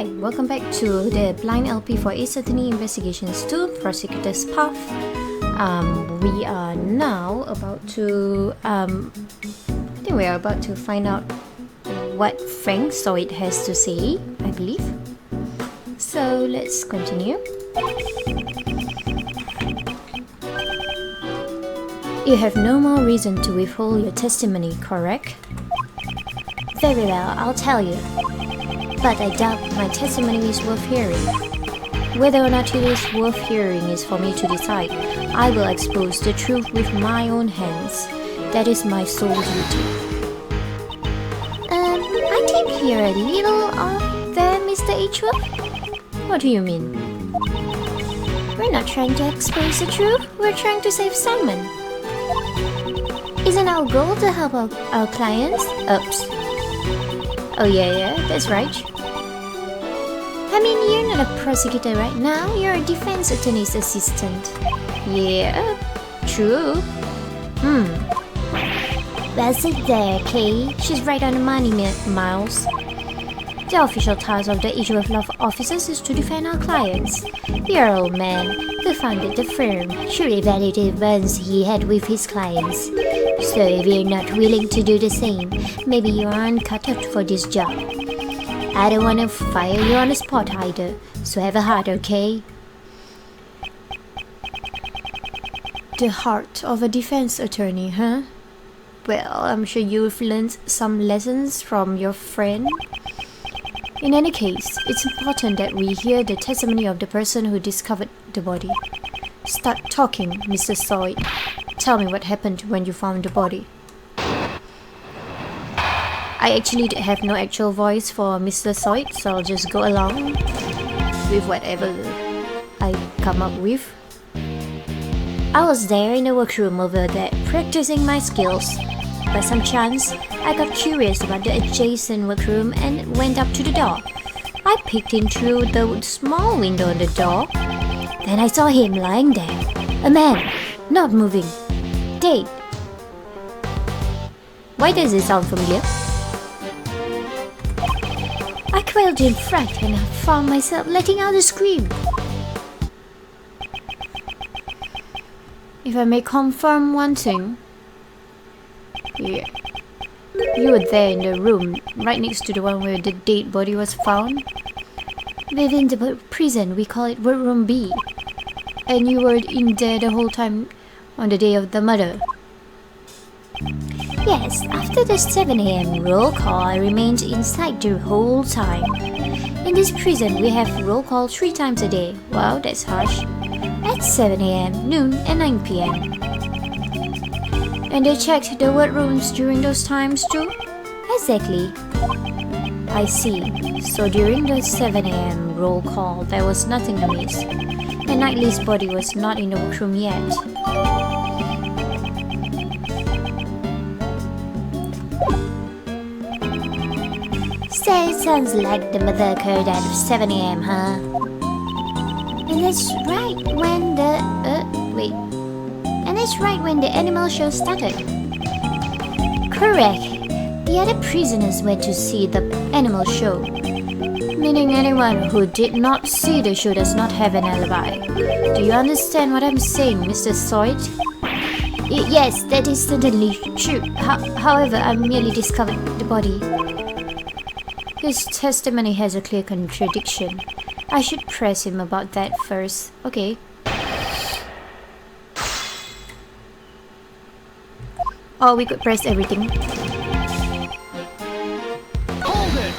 Hi, welcome back to the Blind LP for Ace Attorney Investigations 2 Prosecutor's Path. We are now about to I think we are about to find out what Frank Soit has to say, I believe. So let's continue. You have no more reason to withhold your testimony, correct? Very well, I'll tell you. But I doubt my testimony is worth hearing. Whether or not it is worth hearing is for me to decide. I will expose the truth with my own hands. That is my sole duty. I did hear a little off there, Mr. Edgeworth. What do you mean? We're not trying to expose the truth. We're trying to save Simon. Isn't our goal to help our clients? Oops. Oh yeah, that's right. I mean, you're not a prosecutor right now, you're a defense attorney's assistant. Yeah, true. Well, sit there, Kay. She's right on the money, Miles. The official task of the Edgeworth Law officers is to defend our clients. Your old man, who founded the firm, surely valued the bonds he had with his clients. So if you're not willing to do the same, maybe you aren't cut out for this job. I don't want to fire you on the spot either, so have a heart, okay? The heart of a defense attorney, huh? Well, I'm sure you've learned some lessons from your friend. In any case, it's important that we hear the testimony of the person who discovered the body. Start talking, Mr. Soit. Tell me what happened when you found the body. I actually have no actual voice for Mr. Soit, so I'll just go along with whatever I come up with. I was there in the workroom over there, practicing my skills. By some chance, I got curious about the adjacent workroom and went up to the door. I peeked in through the small window on the door. Then I saw him lying there. A man, not moving. Dead. Why does it sound familiar? I quailed in fright and I found myself letting out a scream. If I may confirm one thing. Yeah. You were there in the room, right next to the one where the dead body was found. Within the prison, we call it Workroom B. And you were in there the whole time on the day of the murder. Yes, after the 7 a.m. roll call, I remained inside the whole time. In this prison, we have roll call 3 times a day. Wow, that's harsh. At 7 a.m., noon, and 9 p.m. And they checked the workrooms during those times too? Exactly. I see. So during the 7 a.m. roll call, there was nothing amiss. And Knightley's body was not in the workroom yet. So it sounds like the murder occurred at 7 a.m., huh? And that's right when the animal show started. Correct. The other prisoners went to see the animal show. Meaning anyone who did not see the show does not have an alibi. Do you understand what I'm saying, Mr. Soit? Yes, that is certainly true. However, I merely discovered the body. His testimony has a clear contradiction. I should press him about that first. Okay. Or we could press everything. Hold it!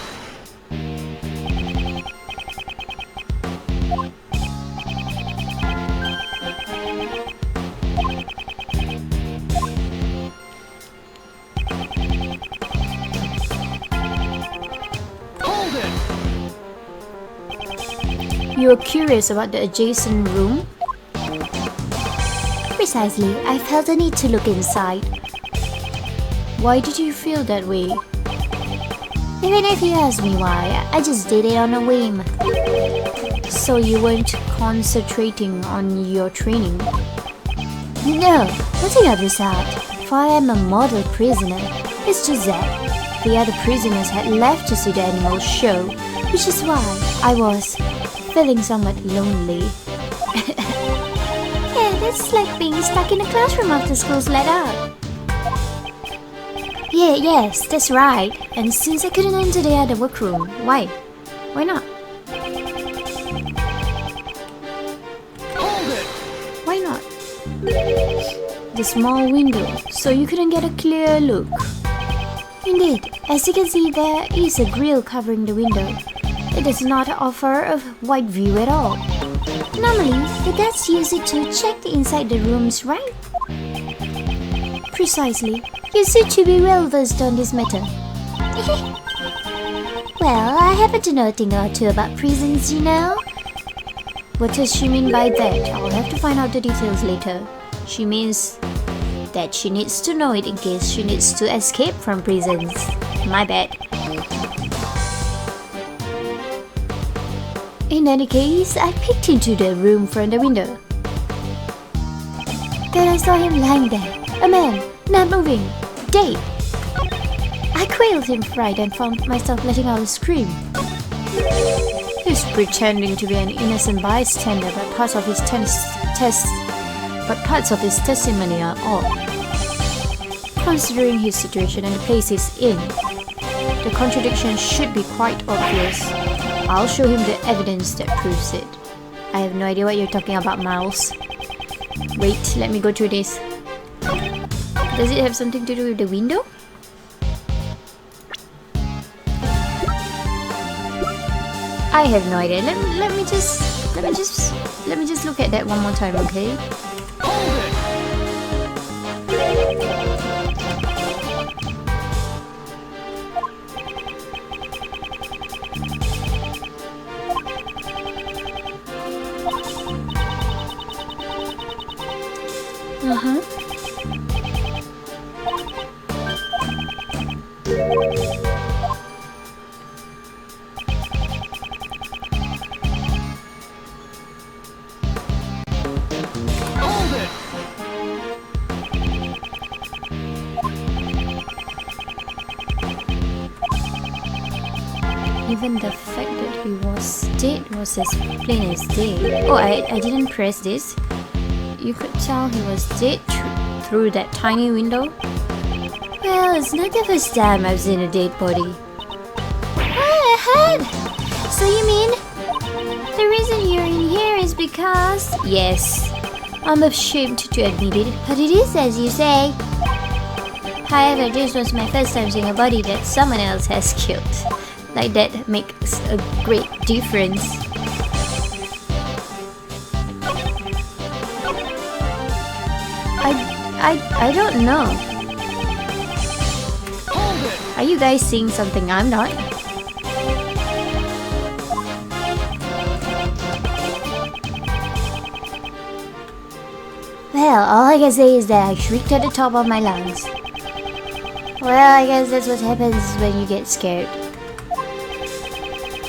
Hold it! You were curious about the adjacent room? Precisely. I felt the need to look inside. Why did you feel that way? Even if you ask me why, I just did it on a whim. So you weren't concentrating on your training? No, nothing of the sort, for I am a model prisoner. It's just that the other prisoners had left to see the animal show, which is why I was feeling somewhat lonely. Yeah, that's like being stuck in a classroom after school's let out. Yes, that's right. And since I couldn't enter the other workroom, why? Why not? Hold it! Why not? The small window, so you couldn't get a clear look. Indeed, as you can see, there is a grill covering the window. It does not offer a wide view at all. Normally, the guards use it to check inside the rooms, right? Precisely. You seem to be well versed on this matter. Well, I happen to know a thing or two about prisons, you know. What does she mean by that? I'll have to find out the details later. She means that she needs to know it in case she needs to escape from prisons. My bad. In any case, I peeked into the room from the window. Then I saw him lying there. A man, not moving, dead. I quailed in fright and found myself letting out a scream. He's pretending to be an innocent bystander, but parts of his testimony are odd. Considering his situation and the place he's in, the contradiction should be quite obvious. I'll show him the evidence that proves it. I have no idea what you're talking about, Miles. Wait, let me go through this. Does it have something to do with the window? I have no idea. Let me just look at that one more time, okay? Hold it! Hold it! Even the fact that he was dead was as plain as day. Oh, I didn't press this. You could tell he was dead through that tiny window. Well, it's not the first time I've seen a dead body. I heard! So you mean the reason you're in here is because... Yes, I'm ashamed to admit it, but it is as you say. However, this was my first time seeing a body that someone else has killed. Like that makes a great difference. I don't know. Hold it! Are you guys seeing something I'm not? Well, all I can say is that I shrieked at the top of my lungs. Well, I guess that's what happens when you get scared.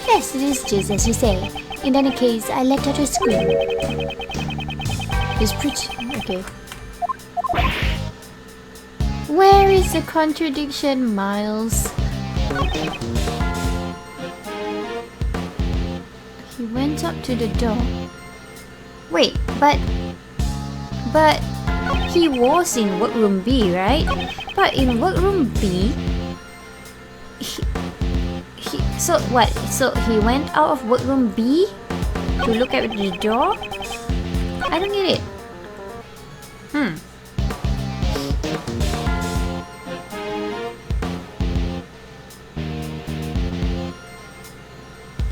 Yes, it is just as you say. In any case, I let out a scream. It's pretty... okay. Where is the contradiction, Miles? He went up to the door. Wait, but he was in workroom B, right? But in workroom B, so what? So he went out of workroom B to look at the door? I don't get it.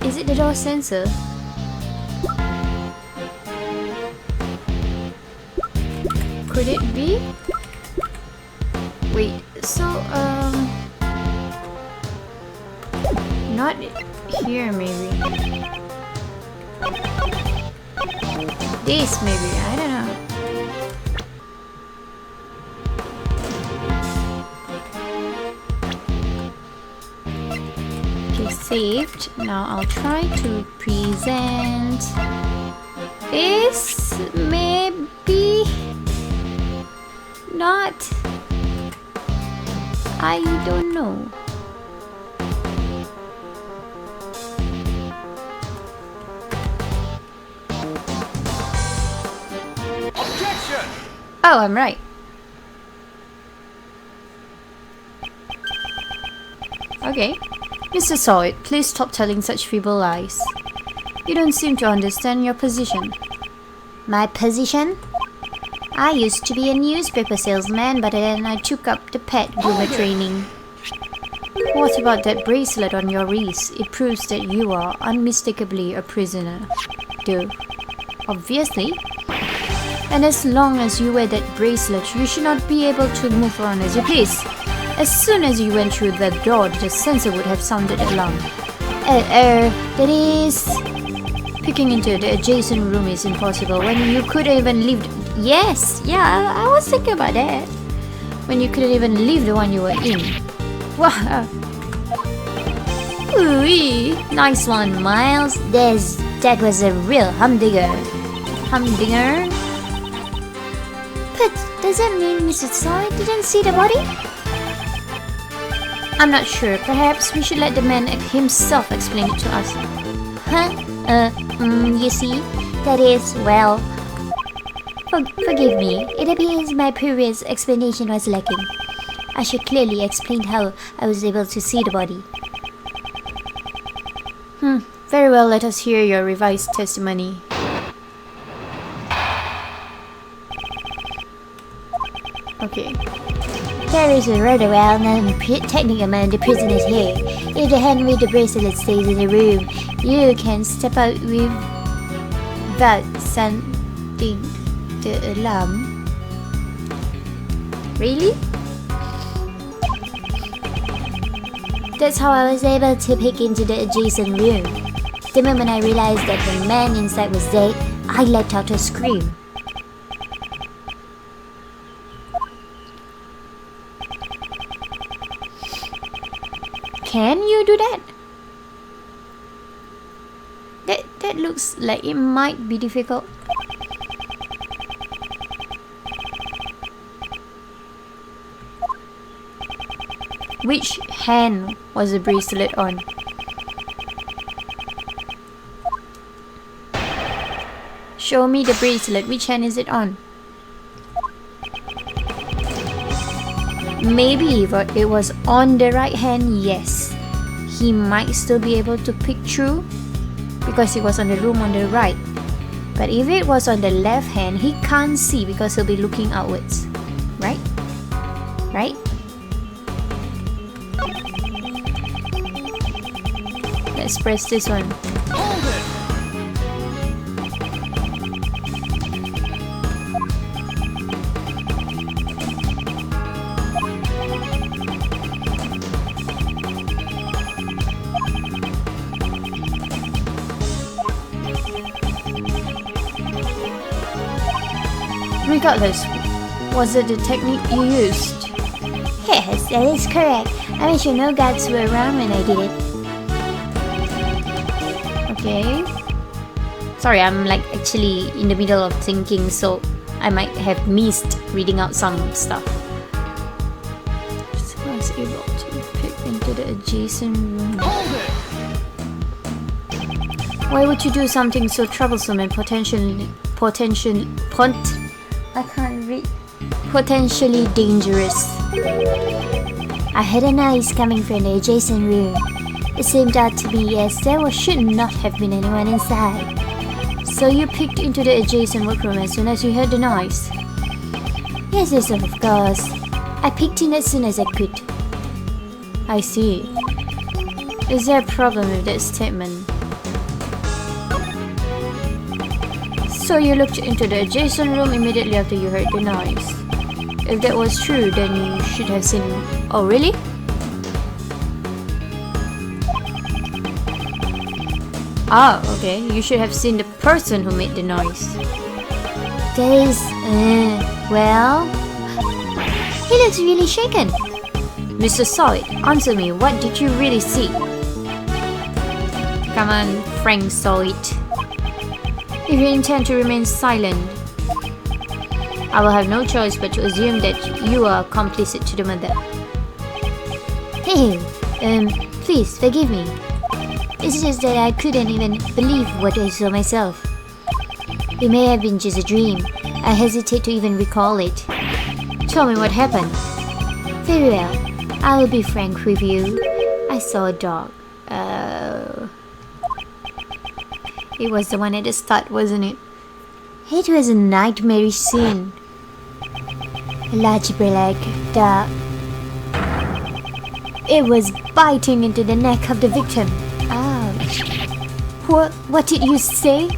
Is it the door sensor? Could it be? Wait, so not here maybe. This maybe, I don't know. Okay, saved. Now I'll try to present this. Maybe not. I don't know. Oh, I'm right. Okay. Mr. Sawyer, please stop telling such feeble lies. You don't seem to understand your position. My position? I used to be a newspaper salesman, but then I took up the pet groomer training. What about that bracelet on your wrist? It proves that you are unmistakably a prisoner. Duh. Obviously. And as long as you wear that bracelet, you should not be able to move around as you please. As soon as you went through the door, the sensor would have sounded alarm. That is... Peeking into the adjacent room is impossible when you couldn't even leave... Yes, yeah, I was thinking about that. When you couldn't even leave the one you were in. Wow. Ooh, nice one, Miles. That was a real humdinger. Humdinger? But does that mean Mr. Tsai didn't see the body? I'm not sure. Perhaps we should let the man himself explain it to us. Huh? You see? That is, well... Forgive me. It appears my previous explanation was lacking. I should clearly explain how I was able to see the body. Very well, let us hear your revised testimony. Okay. There is a rather well-known technique among the prisoners here. If the hand with the bracelet stays in the room, you can step out without sounding the alarm. Really? That's how I was able to peek into the adjacent room. The moment I realized that the man inside was dead, I let out a scream. Can you do that? That looks like it might be difficult. Which hand was the bracelet on? Show me the bracelet. Which hand is it on? Maybe if it was on the right hand, yes. He might still be able to peek through because it was on the room on the right. But if it was on the left hand, he can't see because he'll be looking outwards. Right? Right? Let's press this one. Hold it! Regardless, was it the technique you used? Yes, that is correct. I made sure no guards were around when I did it. Okay. Sorry, I'm like actually in the middle of thinking, so I might have missed reading out some stuff. So I was able to peek into the adjacent room. Hold it! Why would you do something so troublesome and potentially dangerous? I had a noise coming from the adjacent room. It seemed odd to me as there should not have been anyone inside. So you peeked into the adjacent workroom as soon as you heard the noise? Yes, of course. I peeked in as soon as I could. I see. Is there a problem with that statement? So you looked into the adjacent room immediately after you heard the noise. If that was true, then you should have seen... Oh, really? Ah, okay. You should have seen the person who made the noise. There is... well... He looks really shaken. Mr. Solid, answer me. What did you really see? Come on, Frank Solid. If you intend to remain silent, I will have no choice but to assume that you are complicit to the murder. Hey, please forgive me. It's just that I couldn't even believe what I saw myself. It may have been just a dream, I hesitate to even recall it. Tell me what happened. Very well. I will be frank with you. I saw a dog. It was the one at the start, wasn't it? It was a nightmarish scene. A large black dog. It was biting into the neck of the victim. Ouch. What did you say?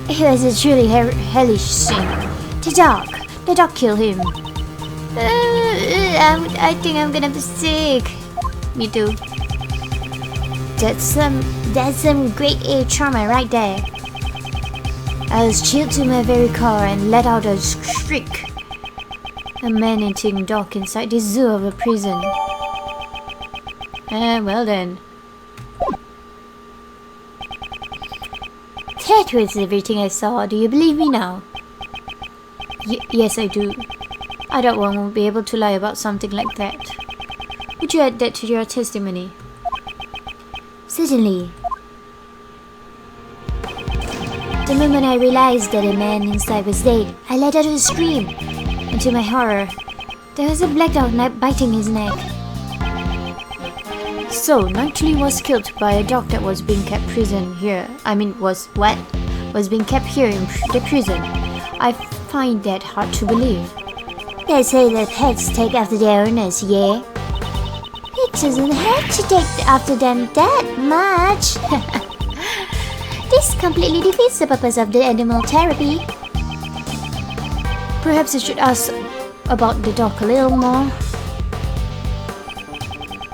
It was a truly hellish scene. The dog killed him. I think I'm gonna be sick. Me too. That's some grade A trauma right there. I was chilled to my very core and let out a shriek. A man-eating dog inside the zoo of a prison. Well then. That was everything I saw. Do you believe me now? Yes, I do. I doubt one will be able to lie about something like that. Would you add that to your testimony? Certainly. The moment I realized that the man inside was dead, I let out a scream. And to my horror, there was a black dog biting his neck. So, Knightley was killed by a dog that was being kept prison here. Was being kept here in the prison. I find that hard to believe. They say that pets take after their owners, yeah? It doesn't have to take after them that much. This completely defeats the purpose of the animal therapy. Perhaps I should ask about the dog a little more.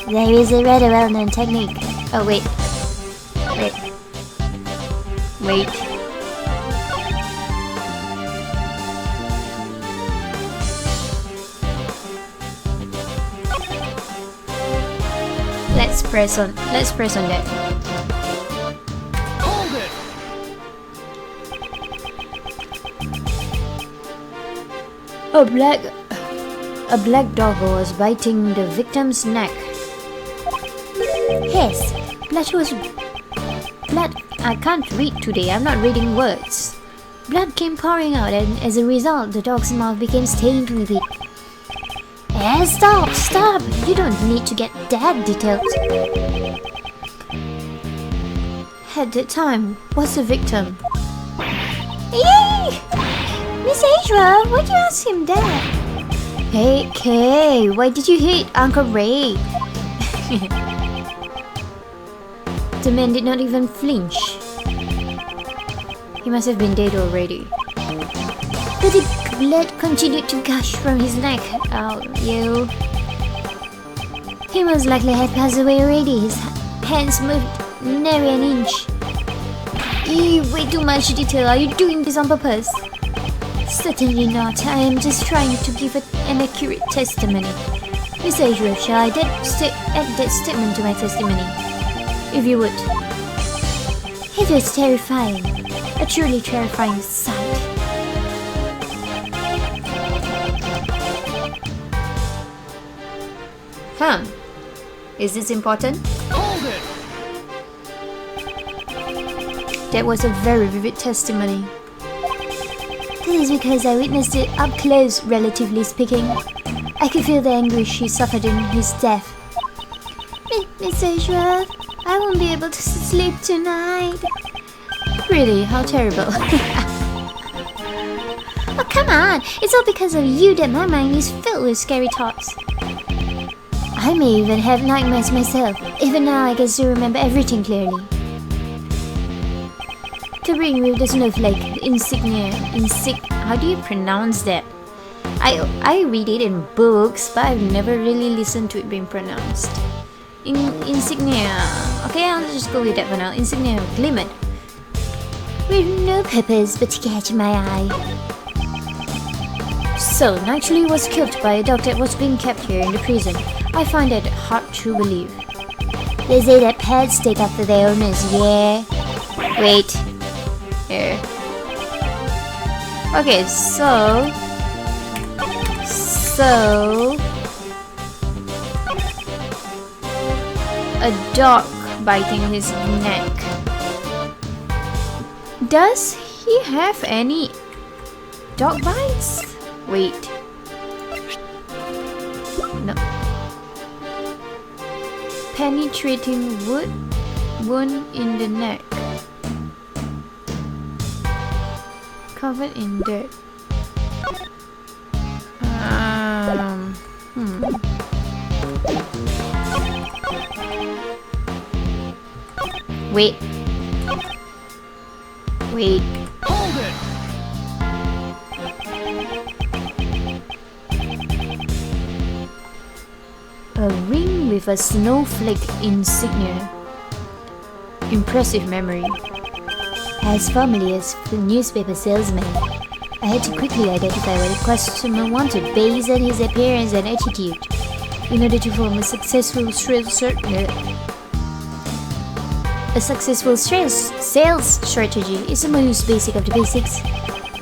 There is a rather well-known technique. Oh, wait. Let's press on that. Hold it! A black dog was biting the victim's neck. Yes, blood. I can't read today. I'm not reading words. Blood came pouring out, and as a result, the dog's mouth became stained with it. Stop! You don't need to get that detailed. At the time, was the victim? Yay! Miss Asia, why'd you ask him that? Hey, Kay, why did you hit Uncle Ray? The man did not even flinch. He must have been dead already. But the blood continued to gush from his neck. Oh, you. He most likely had passed away already. His hands moved nary an inch. Ew, way too much detail. Are you doing this on purpose? Certainly not. I am just trying to give an accurate testimony. Miss Asia, shall I add that statement to my testimony? If you would. It was terrifying. A truly terrifying sight. Is this important? Hold it! That was a very vivid testimony. That is because I witnessed it up close, relatively speaking. I could feel the anguish he suffered in his death. Miss Asia, I won't be able to sleep tonight. Really? How terrible. Oh, come on! It's all because of you that my mind is filled with scary thoughts. I may even have nightmares myself. Even now I can still remember everything clearly. The ring with the snowflake, insignia, how do you pronounce that? I read it in books, but I've never really listened to it being pronounced. Insignia. Okay, I'll just go with that for now. Insignia glimmered with no purpose but to catch my eye. So, Knightley was killed by a dog that was being kept here in the prison. I find that hard to believe. They say that pets take after their owners, yeah? Wait. Here. Okay, so... a dog biting his neck. Does he have any Dog bites? Wait. No. Penetrating wound in the neck. Covered in dirt. Wait. Hold it! A ring with a snowflake insignia. Impressive memory. As formerly a newspaper salesman, I had to quickly identify what a customer wanted based on his appearance and attitude. In order to form a successful sales strategy is the most basic of the basics.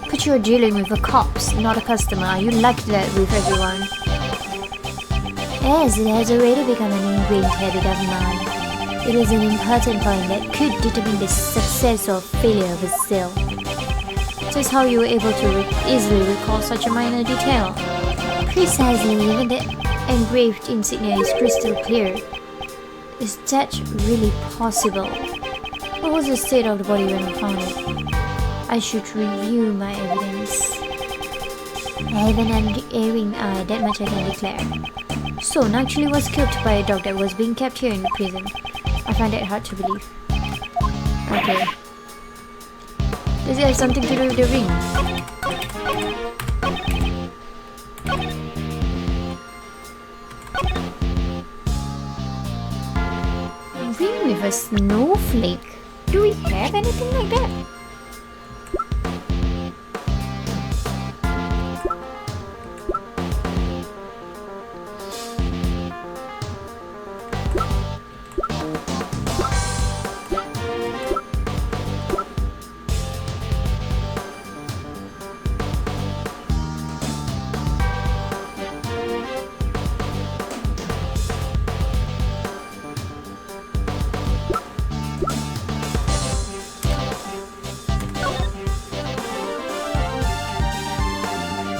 But you're dealing with a corpse, not a customer. Are you like that with everyone? As it has already become an ingrained habit of mine, it is an important point that could determine the success or failure of a sale. Just how you were able to easily recall such a minor detail. Precisely, even the engraved insignia is crystal clear. Is that really possible? What was the state of the body when we found it? I should review my evidence. I have an unerring eye, that much I can declare. So, actually was killed by a dog that was being kept here in the prison. I find that hard to believe. Okay. Does it have something to do with the ring? Ring with a snowflake? Do we have anything like that?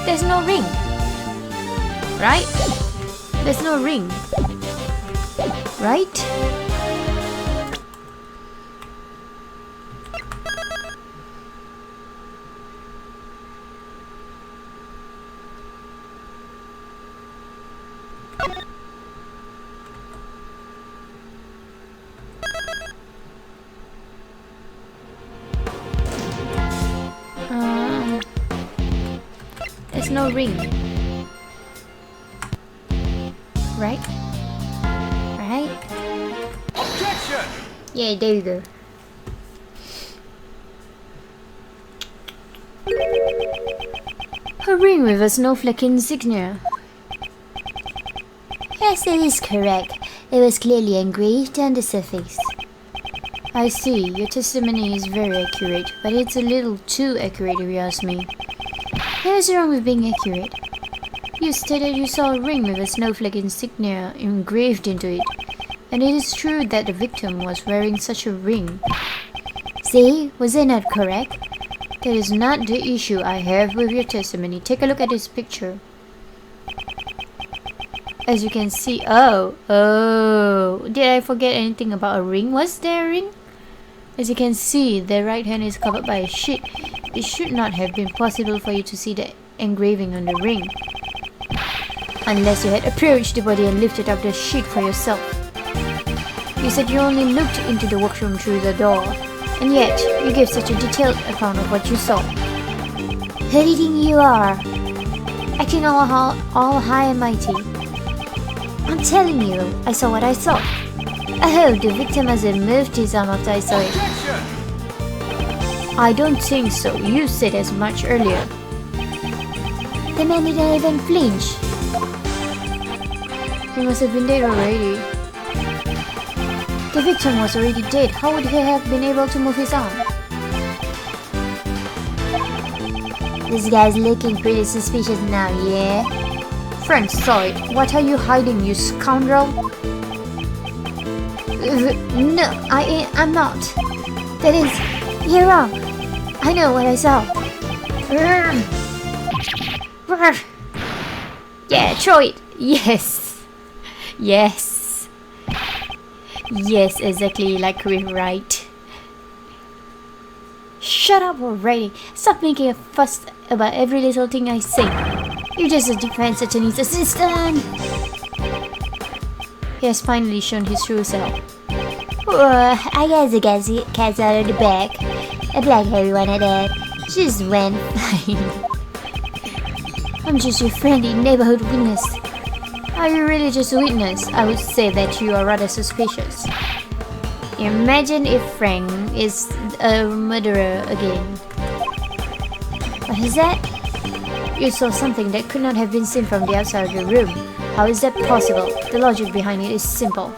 There's no ring, right? There's no ring, right? There's no ring. Right? Right? Objection! Yeah, there you go. A ring with a snowflake insignia. Yes, that is correct. It was clearly engraved on the surface. I see. Your testimony is very accurate, but it's a little too accurate if you ask me. What is wrong with being accurate? You stated you saw a ring with a snowflake insignia engraved into it, and it is true that the victim was wearing such a ring. See, was I not correct? That is not the issue I have with your testimony. Take a look at this picture. As you can see, did I forget anything about a ring? Was there a ring? As you can see, the right hand is covered by a sheet. It should not have been possible for you to see the engraving on the ring, unless you had approached the body and lifted up the sheet for yourself. You said you only looked into the workroom through the door, and yet you gave such a detailed account of what you saw. Who do you think you are? Acting all high and mighty. I'm telling you, I saw what I saw. Oh, the victim hasn't moved his arm after I saw it. I don't think so. You said as much earlier. The man didn't even flinch. He must have been dead already. The victim was already dead. How would he have been able to move his arm? This guy's looking pretty suspicious now, yeah? Friend saw it. What are you hiding, you scoundrel? No, I'm not. That is, you're wrong. I know what I saw. Yeah, throw it. Yes. Yes. Yes, exactly like we're right. Shut up already. Stop making a fuss about every little thing I say. You're just a defense attorney's assistant. He has finally shown his true self. I guess the cat's out of the bag. A black hairy one at that. Just went flying. I'm just your friendly neighborhood witness. Are you really just a witness? I would say that you are rather suspicious. Imagine if Frank is a murderer again. What is that? You saw something that could not have been seen from the outside of the room. How is that possible? The logic behind it is simple.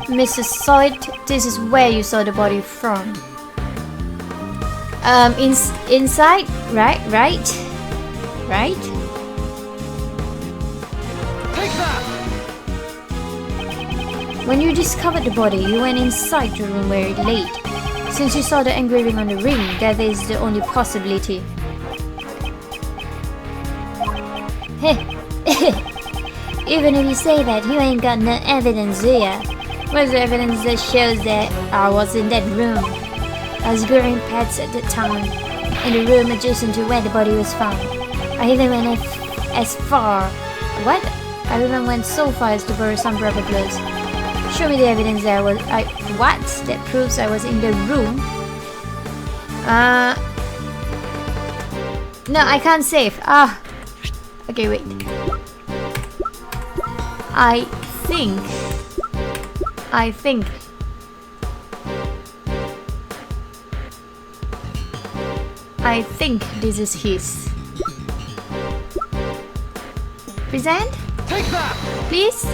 Mrs. Soyd, this is where you saw the body from. Inside? Right? Take that! When you discovered the body, you went inside the room where it laid. Since you saw the engraving on the ring, that is the only possibility. Even if you say that, you ain't got no evidence, do ya? What's the evidence that shows that I was in that room? I was growing pets at the time, in the room adjacent to where the body was found. I even went as far... What? I even went so far as to borrow some rubber gloves. Show me the evidence that what? That proves I was in the room? No, I can't save. Okay, wait. I think this is his. Present? Take that! Please?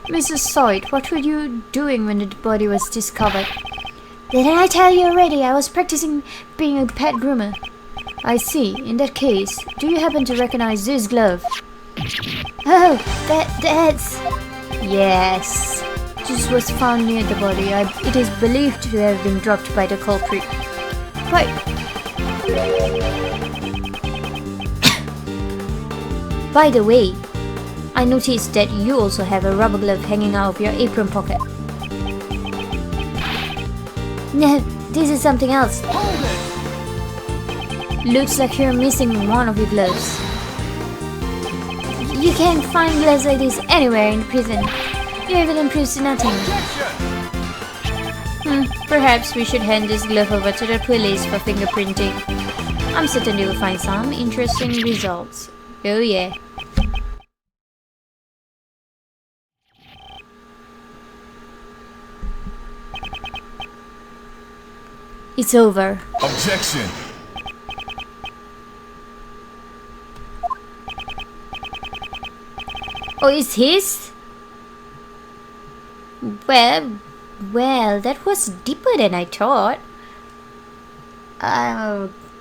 Mrs. Soyd, what were you doing when the body was discovered? Didn't I tell you already? I was practicing being a pet groomer. I see. In that case, do you happen to recognize this glove? Oh, that's... Yes. This was found near the body. It is believed to have been dropped by the culprit. But... By the way, I noticed that you also have a rubber glove hanging out of your apron pocket. No, this is something else. Hold it! Looks like you're missing one of your gloves. You can't find gloves like this anywhere in the prison. Your evidence proves nothing. Perhaps we should hand this glove over to the police for fingerprinting. I'm certain they will find some interesting results. Oh yeah. It's over. Objection! Oh, it's his? Well, that was deeper than I thought.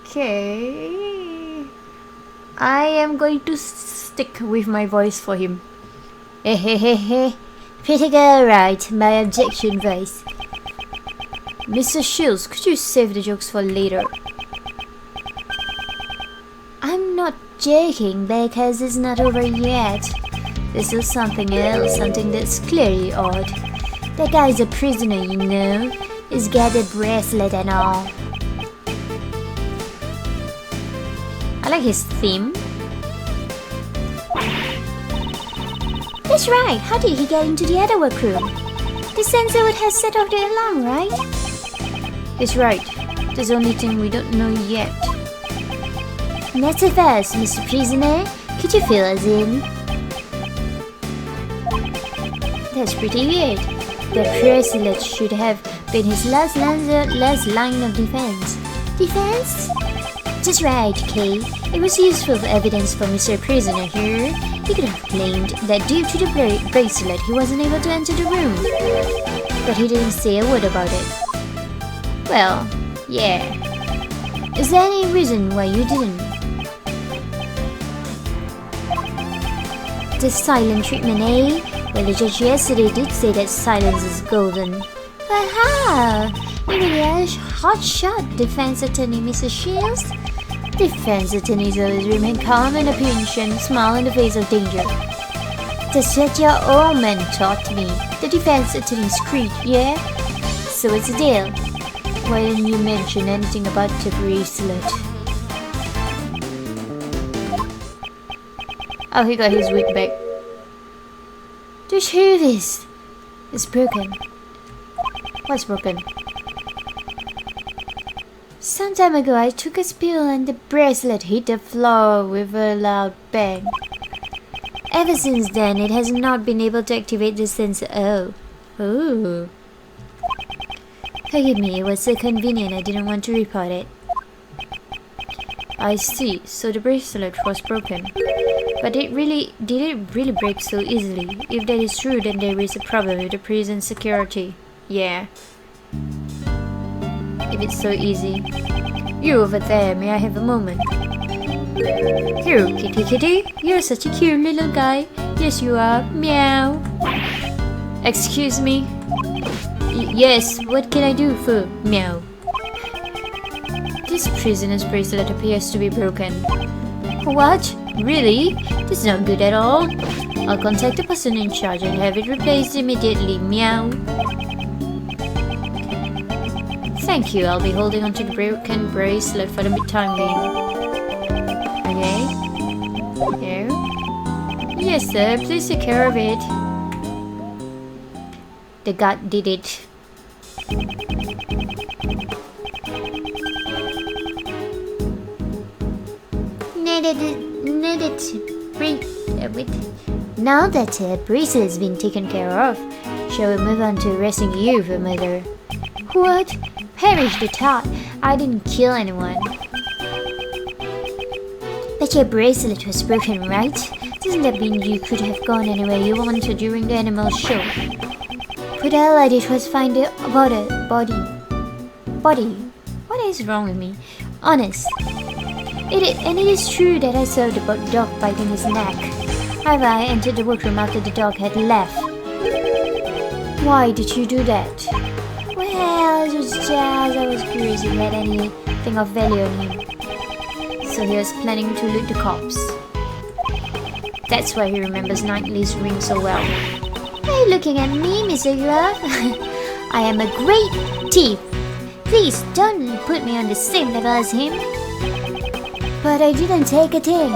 Okay. I am going to stick with my voice for him. Hehehehe. Pretty girl, right? My objection voice. Mr. Shields, could you save the jokes for later? I'm not joking because it's not over yet. This is something else, something that's clearly odd. That guy's a prisoner, you know. He's got a bracelet and all. I like his theme. That's right, how did he get into the other workroom? The sensor would have set off the alarm, right? He's right. There's the only thing we don't know yet. Not so fast, Mr. Prisoner. Could you fill us in? That's pretty weird. The bracelet should have been his last line of defense. Defense? Just right, Kay. It was useful evidence for Mr. Prisoner here. He could have claimed that due to the bracelet he wasn't able to enter the room. But he didn't say a word about it. Well, yeah. Is there any reason why you didn't? The silent treatment, eh? Well, the judge yesterday did say that silence is golden. But how? Maybe the hotshot defense attorney, Mr. Shields? Defense attorneys always remain calm in a pinch and smile in the face of danger. That's what your old man taught me. The defense attorney's creed, yeah? So what's the deal? Why didn't you mention anything about the bracelet? Oh, he got his wig back. The truth is, it's broken. What's broken? Some time ago, I took a spill and the bracelet hit the floor with a loud bang. Ever since then, it has not been able to activate the sensor. Oh. Ooh. Forgive me, it was so convenient I didn't want to report it. I see, so the bracelet was broken. But did it really break so easily? If that is true, then there is a problem with the prison security. Yeah. If it's so easy. You over there, may I have a moment? Here, kitty kitty. You're such a cute little guy. Yes, you are. Meow. Excuse me? Yes, what can I do for meow? This prisoner's bracelet appears to be broken. What? Really? That's not good at all. I'll contact the person in charge and have it replaced immediately. Meow. Thank you. I'll be holding onto the broken bracelet for the time being. Okay. Here. Yes, sir. Please take care of it. The guard did it. Now that the bracelet has been taken care of, shall we move on to arresting you for murder? What? Perish the thought! I didn't kill anyone. But your bracelet was broken, right? Doesn't that mean you could have gone anywhere you wanted during the animal show? But all I did was find the body. What is wrong with me? Honest. It is true that I saw the dog biting his neck. However, I entered the workroom after the dog had left. Why did you do that? Well, it was just I was curious if he had anything of value on him. So he was planning to loot the corpse. That's why he remembers Knightley's ring so well. Are you looking at me, Mr. Glove? I am a great thief. Please don't put me on the same level as him. But I didn't take a thing.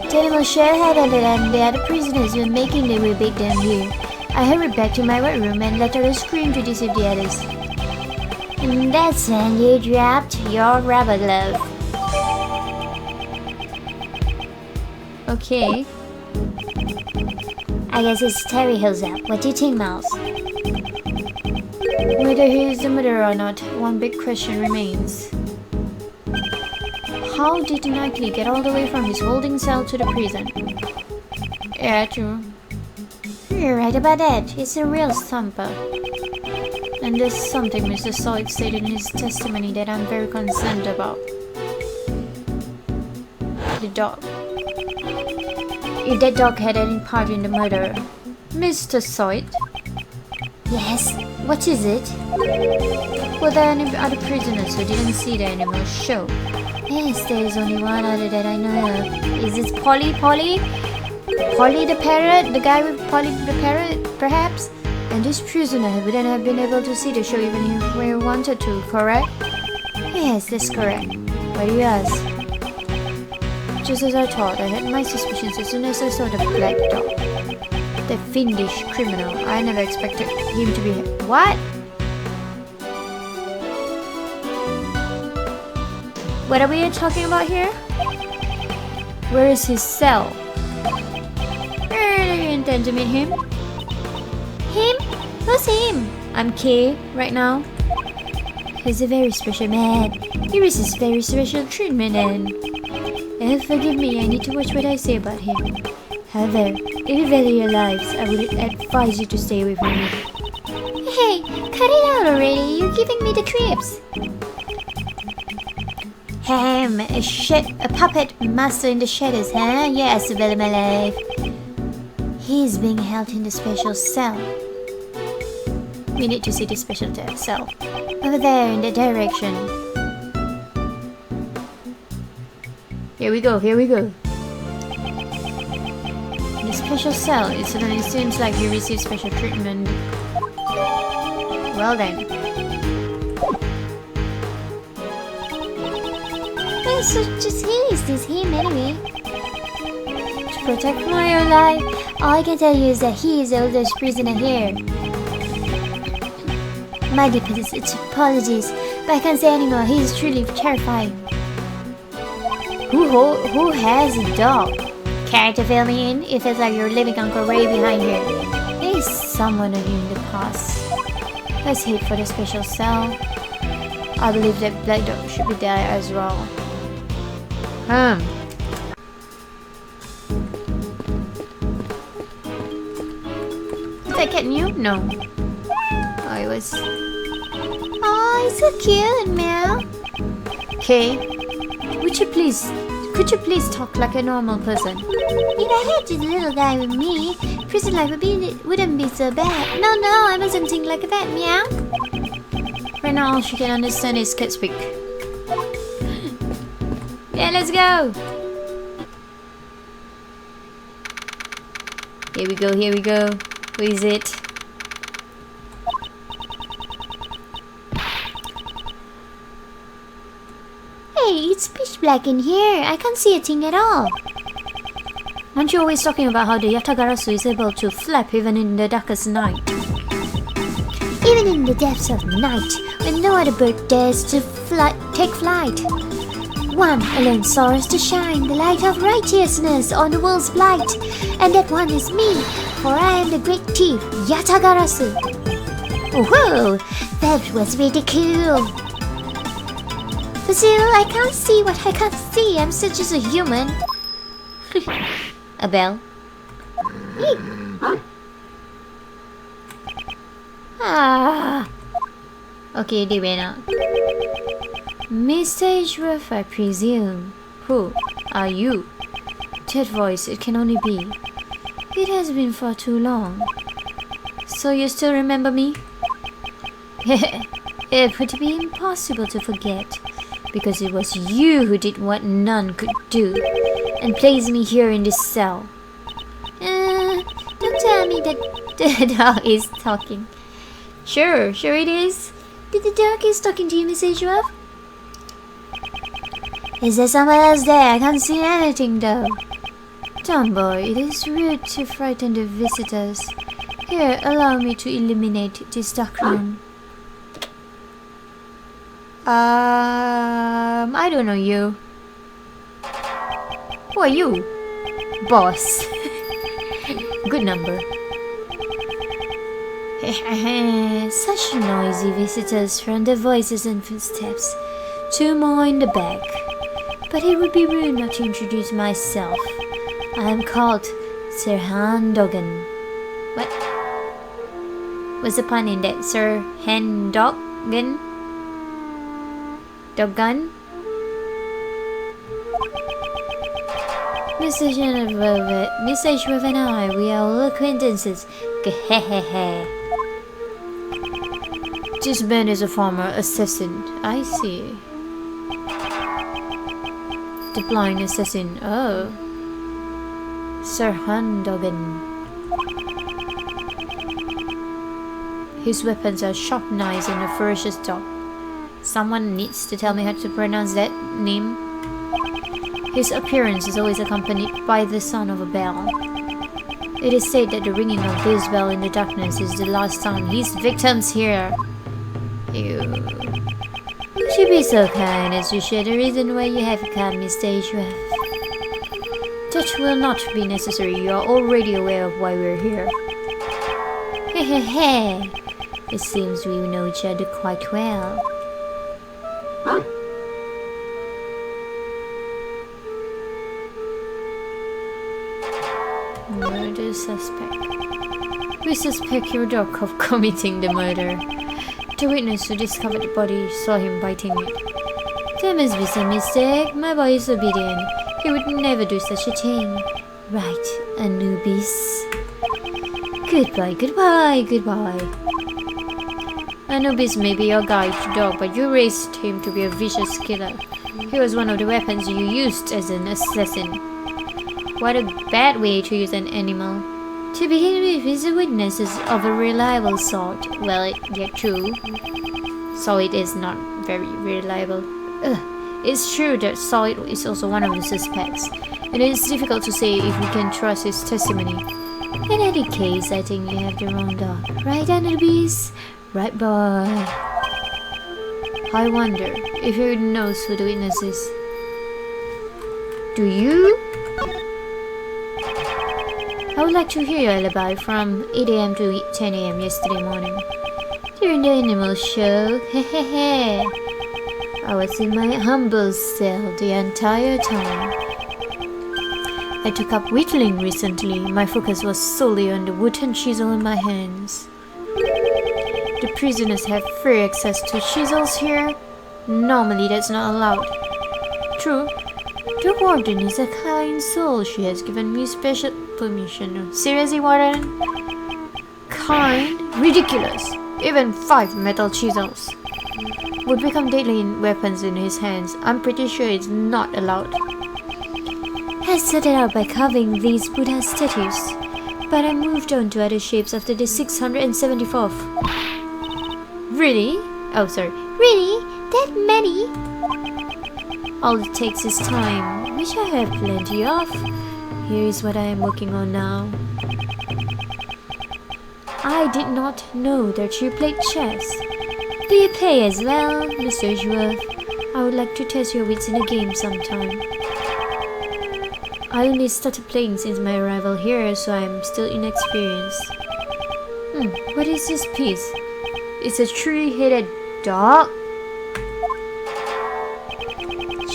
The animal share had ended and the other prisoners were making their way back down here. I hurried back to my workroom and let out a scream to deceive the others. And that's when you dropped your rubber glove. Okay. I guess it's Terry Hill's up. What do you think, Miles? Whether he is the murderer or not, one big question remains. How did Knightley get all the way from his holding cell to the prison? Yeah, true. You're right about that. It's a real stumper. And there's something Mr. Soyd stated in his testimony that I'm very concerned about. The dog. If that dog had any part in the murder. Mr. Soyd? Yes? What is it? Were there any other prisoners who didn't see the animal show? Yes, there is only one other that I know of. Is it Polly? Polly the parrot? The guy with Polly the parrot, perhaps? And this prisoner wouldn't have been able to see the show even if we wanted to, correct? Yes, that's correct. Why do you ask? Just as I thought, I had my suspicions as soon as I saw the black dog. The fiendish criminal. I never expected him to be... What? What are we talking about here? Where is his cell? Where do you intend to meet him? Him? Who's him? I'm Kay, right now. He's a very special man. He receives very special treatment and... forgive me, I need to watch what I say about him. However, if you value your lives, I would advise you to stay away from me. Hey, cut it out already. You're giving me the creeps. A puppet master in the shadows, huh? Yes, value my life. He's being held in the special cell. We need to see the special cell. Over there in the direction. Here we go, here we go. The special cell, it suddenly seems like you receive special treatment. Well then. So just who is this him anyway? To protect my life, All I can tell you is that he is the oldest prisoner here. My deepest apologies, but I can't say anymore. He is truly terrifying. who has a dog? Care to fill me in? It feels like you're living Uncle Ray behind here. There is someone of you in the past. Let's head for the special cell. I believe that Black Dog should be there as well. Is that cat new? No. Oh, it was. Oh, he's so cute, meow. Okay. Could you please talk like a normal person? If I had this little guy with me, prison life wouldn't be so bad. No, I mustn't think like that, meow. Right now, all she can understand is cat speak. Yeah, let's go. Here we go, here we go. Who is it? Hey, it's pitch black in here. I can't see a thing at all. Aren't you always talking about how the Yatagarasu is able to flap even in the darkest night? Even in the depths of night, when no other bird dares to take flight. One alone soars to shine the light of righteousness on the world's blight. And that one is me, for I am the great thief, Yatagarasu. Whoa, that was really cool. But still, I can't see what I can't see. I'm still just a human. A bell? Okay, they went out. Mr. Ashworth, I presume. Who are you? That voice, it can only be. It has been for too long. So you still remember me? It would be impossible to forget, because it was you who did what none could do, and placed me here in this cell. Don't tell me that the dog is talking. Sure it is. Did the dog is talking to you, Miss Ashworth? Is there someone else there? I can't see anything though. Tomboy, it is rude to frighten the visitors. Here, allow me to illuminate this dark room. I don't know you. Who are you? Boss. Good number. Such noisy visitors from the voices and footsteps. Two more in the back. But it would be rude not to introduce myself. I am called Sir Handogan. What? What's the pun in that? Sir Handogan? Dogan? Mr. Ashworth and I, we are all acquaintances. This man is a former assassin. I see. The blind assassin. Oh. Sir Handogan. His weapons are sharp knives and a ferocious dog. Someone needs to tell me how to pronounce that name. His appearance is always accompanied by the sound of a bell. It is said that the ringing of this bell in the darkness is the last sound his victims hear. Ew. Would you be so kind as to share the reason why you have come, Mr. Ashworth? That will not be necessary. You are already aware of why we're here. Hehehe. It seems we know each other quite well. Murder suspect. We suspect your dog of committing the murder. The witness who discovered the body saw him biting it. There must be some mistake. My boy is obedient. He would never do such a thing. Right, Anubis. Goodbye. Anubis may be your guide dog, but you raised him to be a vicious killer. He was one of the weapons you used as an assassin. What a bad way to use an animal. To begin with, he's a witness of a reliable sort. Well, yeah, true. Solid is not very reliable. It's true that Solid is also one of the suspects, and it's difficult to say if we can trust his testimony. In any case, I think you have the wrong dog. Right, Anubis? Right, boy. I wonder if he knows who the witness is. Do you? I would like to hear your alibi from 8 AM to 10 AM yesterday morning. During the animal show, hehehe. I was in my humble cell the entire time. I took up whittling recently. My focus was solely on the wooden chisel in my hands. The prisoners have free access to chisels here. Normally that's not allowed. True. The warden is a kind soul. She has given me special permission. Seriously, warden? Kind? Ridiculous. Even 5 metal chisels would become deadly weapons in his hands. I'm pretty sure it's not allowed. I started out by carving these Buddha statues, but I moved on to other shapes after the 674th. Really? Oh, sorry. Really? That many? All it takes is time, which I have plenty of. Here is what I am working on now. I did not know that you played chess. Do you play as well, Mr. Edgeworth? I would like to test your wits in a game sometime. I only started playing since my arrival here, so I am still inexperienced. What is this piece? It's a three-headed dog?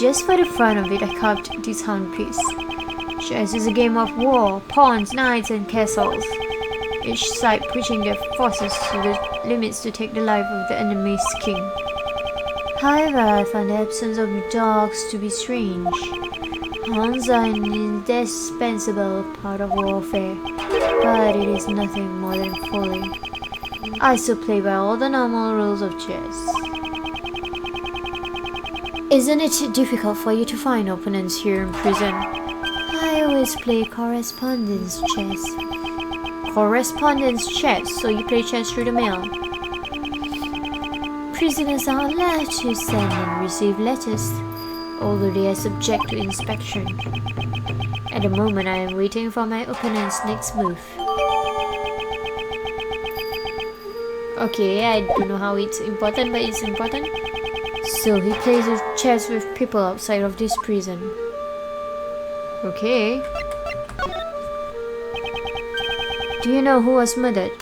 Just for the fun of it, I carved this hound piece. Chess is a game of war, pawns, knights, and castles. Each side pushing their forces to the limits to take the life of the enemy's king. However, I find the absence of dogs to be strange. Hounds are an indispensable part of warfare, but it is nothing more than folly. I still play by all the normal rules of chess. Isn't it difficult for you to find opponents here in prison? I always play correspondence chess. Correspondence chess, so you play chess through the mail. Prisoners are allowed to send and receive letters, although they are subject to inspection. At the moment, I am waiting for my opponent's next move. Okay, I don't know how it's important, but it's important. So he plays chess with people outside of this prison. Okay. Do you know who was murdered?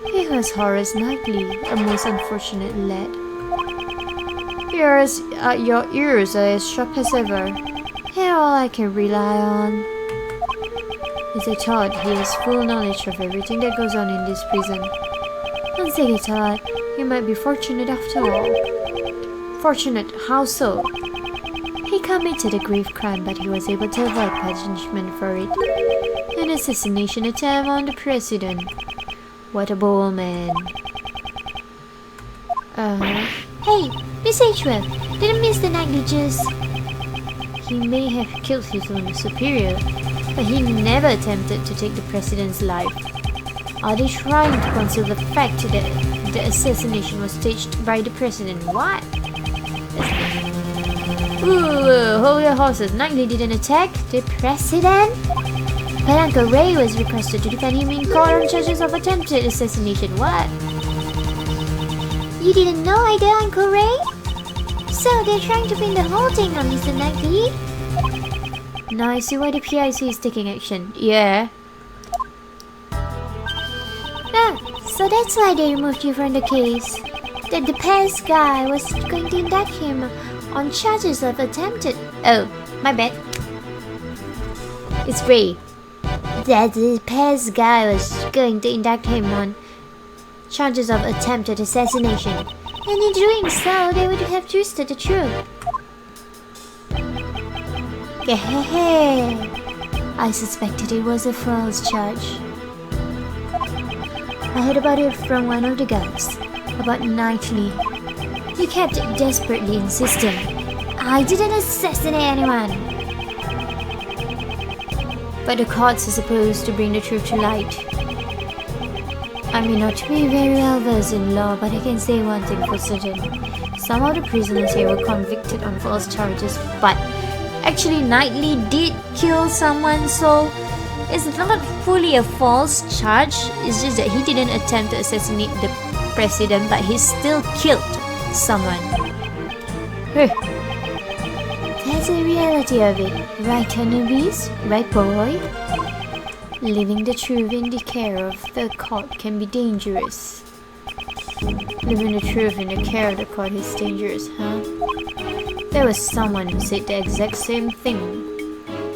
It was Horace Knightley, a most unfortunate lad. Your ears are as sharp as ever. They're all I can rely on. As I thought, he has full knowledge of everything that goes on in this prison. On second thought, he might be fortunate after all. Fortunate? How so? He committed a grave crime, but he was able to avoid punishment for it. An assassination attempt on the president. What a bold man. Hey, Miss Edgeworth, didn't Mr. Knightley just... He may have killed his own superior, but he never attempted to take the president's life. Are they trying to conceal the fact that the assassination was staged by the president? What? Ooh, hold your horses. Knightley didn't attack the president? But Uncle Ray was requested to defend him in court on charges of attempted assassination. What? You didn't know either, Uncle Ray? So they're trying to pin the whole thing on Mr. Knightley? Now I see why the PIC is taking action. Yeah. So that's why they removed you from the case. That the past guy was going to indict him on charges of attempted... Oh, my bad. It's Ray. That the past guy was going to indict him on charges of attempted assassination. And in doing so, they would have twisted the truth. I suspected it was a false charge. I heard about it from one of the guards. about Knightley. He kept desperately insisting, I didn't assassinate anyone. but the courts are supposed to bring the truth to light. I may not be very well versed in law, but I can say one thing for certain. Some of the prisoners here were convicted on false charges, but actually Knightley did kill someone, so it's not fully a false charge. It's just that he didn't attempt to assassinate the president, but he still killed someone. That's the reality of it. Right, Anubis? Right, boy? Leaving the truth in the care of the court can be dangerous. Leaving the truth in the care of the court is dangerous, huh? There was someone who said the exact same thing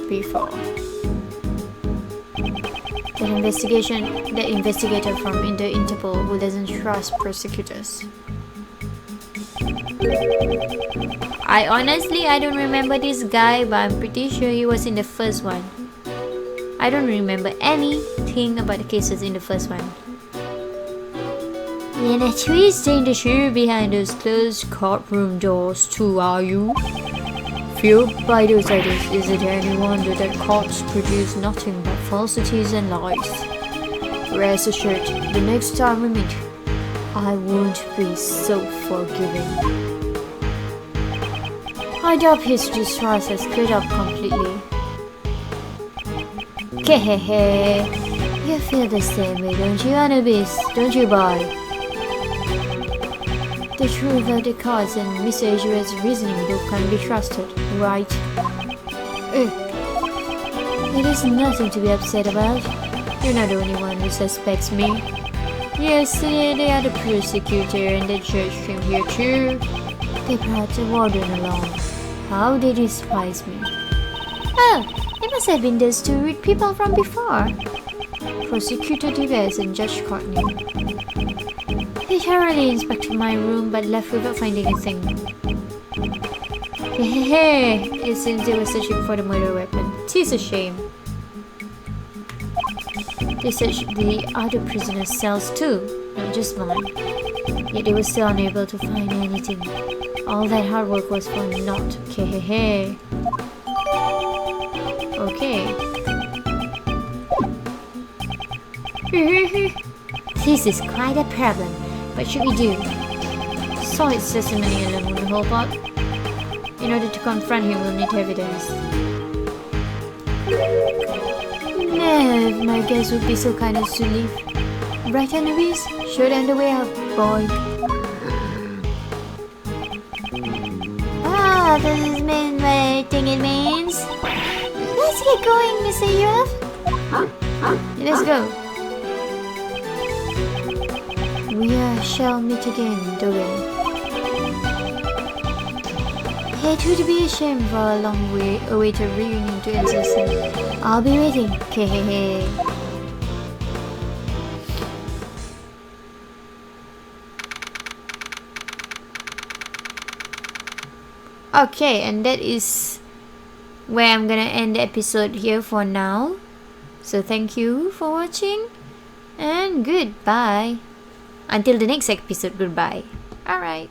before. That investigator from Interpol who doesn't trust prosecutors. I don't remember this guy, but I'm pretty sure he was in the first one. I don't remember anything about the cases in the first one. You're not twisting the truth behind those closed courtroom doors too, are you? Fueled by those ideas, is it any wonder that courts produce nothing but falsities and lies? Rest assured, the next time we meet, I won't be so forgiving. I doubt his distrust has cleared up completely. Kehehe. You feel the same way, don't you, Anubis? Don't you, boy? The truth of the cards and Mr. Ajua's reasoning book can be trusted, right? It is nothing to be upset about. You're not the only one who suspects me. Yesterday, the other prosecutor and the judge came here too. They brought the warden along. How they despise me. Oh, it must have been those two rude people from before. Prosecutor Dives and Judge Courtney. They thoroughly inspected my room but left without finding anything. Hey, it seems they were searching for the murder weapon. 'Tis a shame. They searched the other prisoners' cells too, not just mine. Yet they were still unable to find anything. All that hard work was for naught. Kehehe. Okay. This is quite a problem. What should we do? Solid testimony alone won't hold up. In order to confront him, we'll need evidence. No, my guess would be so kind as to leave. Right, Anubis? Show them the way out, boy. Ah, does this mean what I think it means? Let's get going, Mr. Yurov. Let's go. We shall meet again, Dogan. It would be a shame for a long way awaited reunion to exist. I'll be waiting. Kehehe. Okay, and that is where I'm gonna end the episode here for now. So thank you for watching and goodbye. Until the next episode, goodbye. Alright.